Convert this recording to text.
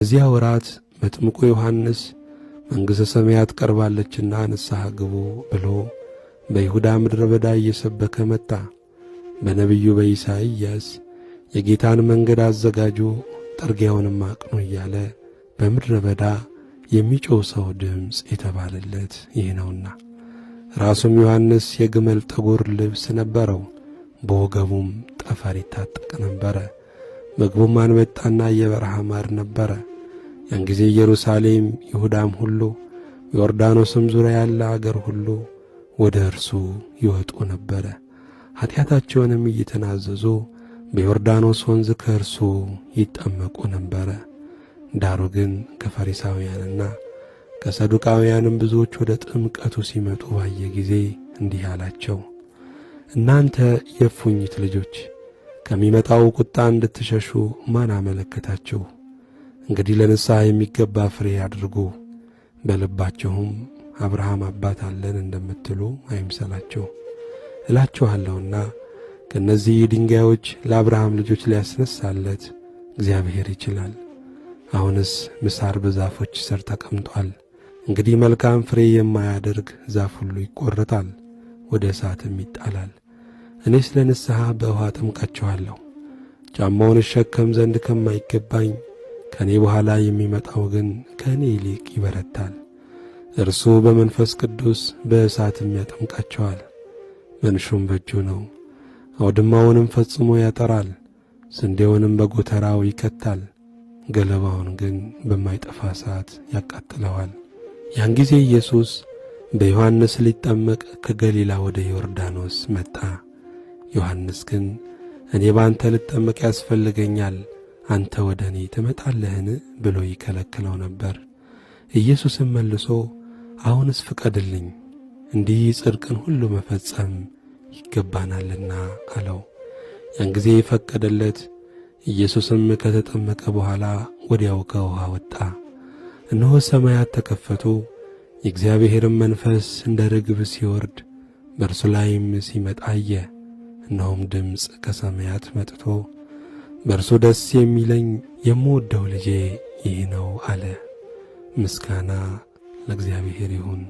እዚያ ወራት መጥምቁ ዮሐንስ መንግሥተ ሰማያት ቀርባለችና ንስሐ ግቡ ብሎ በይሁዳ ምድረ በዳ እየሰበከ መጣ። በነቢዩ በኢሳይያስ የጌታን መንገድ አዘጋጁ ጠርጊያውንም አቅኑ እያለ በምድረ በዳ የሚጮህ ሰው ድምፅ የተባለለት ይህ ነውና። ራሱም ዮሐንስ የግመል ጠጉር ልብስ ነበረው፣ በወገቡም ጠፈር ይታጠቅ ነበረ። ምግቡም አንበጣና የበረሃ ማር ነበረ። ያን ጊዜ ኢየሩሳሌም፣ ይሁዳም ሁሉ ዮርዳኖስም ዙሪያ ያለ አገር ሁሉ ወደ እርሱ ይወጡ ነበረ። ኃጢአታቸውንም እየተናዘዙ በዮርዳኖስ ወንዝ ከእርሱ ይጠመቁ ነበረ። ዳሩ ግን ከፈሪሳውያንና ከሰዱቃውያንም ብዙዎች ወደ ጥምቀቱ ሲመጡ ባየ ጊዜ እንዲህ አላቸው፣ እናንተ የእፉኝት ልጆች ከሚመጣው ቁጣ እንድትሸሹ ማን አመለከታችሁ? እንግዲህ ለንስሐ የሚገባ ፍሬ አድርጉ። በልባችሁም አብርሃም አባት አለን እንደምትሉ አይምሰላችሁ። እላችኋለሁና ከእነዚህ ድንጋዮች ለአብርሃም ልጆች ሊያስነሳለት እግዚአብሔር ይችላል። አሁንስ ምሳር በዛፎች ስር ተቀምጧል። እንግዲህ መልካም ፍሬ የማያደርግ ዛፍ ሁሉ ይቈረጣል፣ ወደ እሳትም ይጣላል። እኔስ ለንስሐ በውኃ አጠምቃችኋለሁ። ጫማውን እሸከም ዘንድ ከማይገባኝ ከእኔ በኋላ የሚመጣው ግን ከእኔ ይልቅ ይበረታል። እርሱ በመንፈስ ቅዱስ በእሳትም ያጠምቃችኋል። መንሹም በእጁ ነው፣ አውድማውንም ፈጽሞ ያጠራል፣ ስንዴውንም በጎተራው ይከታል፣ ገለባውን ግን በማይጠፋ እሳት ያቃጥለዋል። ያን ጊዜ ኢየሱስ በዮሐንስ ሊጠመቅ ከገሊላ ወደ ዮርዳኖስ መጣ። ዮሐንስ ግን እኔ በአንተ ልጠመቅ ያስፈልገኛል፣ አንተ ወደ እኔ ትመጣለህን ብሎ ይከለክለው ነበር። ኢየሱስም መልሶ አሁንስ ፍቀድልኝ፣ እንዲህ ጽድቅን ሁሉ መፈጸም ይገባናልና አለው። ያን ጊዜ ፈቀደለት። ኢየሱስም ከተጠመቀ በኋላ ወዲያው ከውኃ ወጣ። እነሆ ሰማያት ተከፈቱ፣ የእግዚአብሔርም መንፈስ እንደ ርግብ ሲወርድ በእርሱ ላይም ሲመጣ አየ። እነሆም ድምፅ ከሰማያት መጥቶ በእርሱ ደስ የሚለኝ የምወደው ልጄ ይህ ነው አለ። ምስጋና ለእግዚአብሔር ይሁን።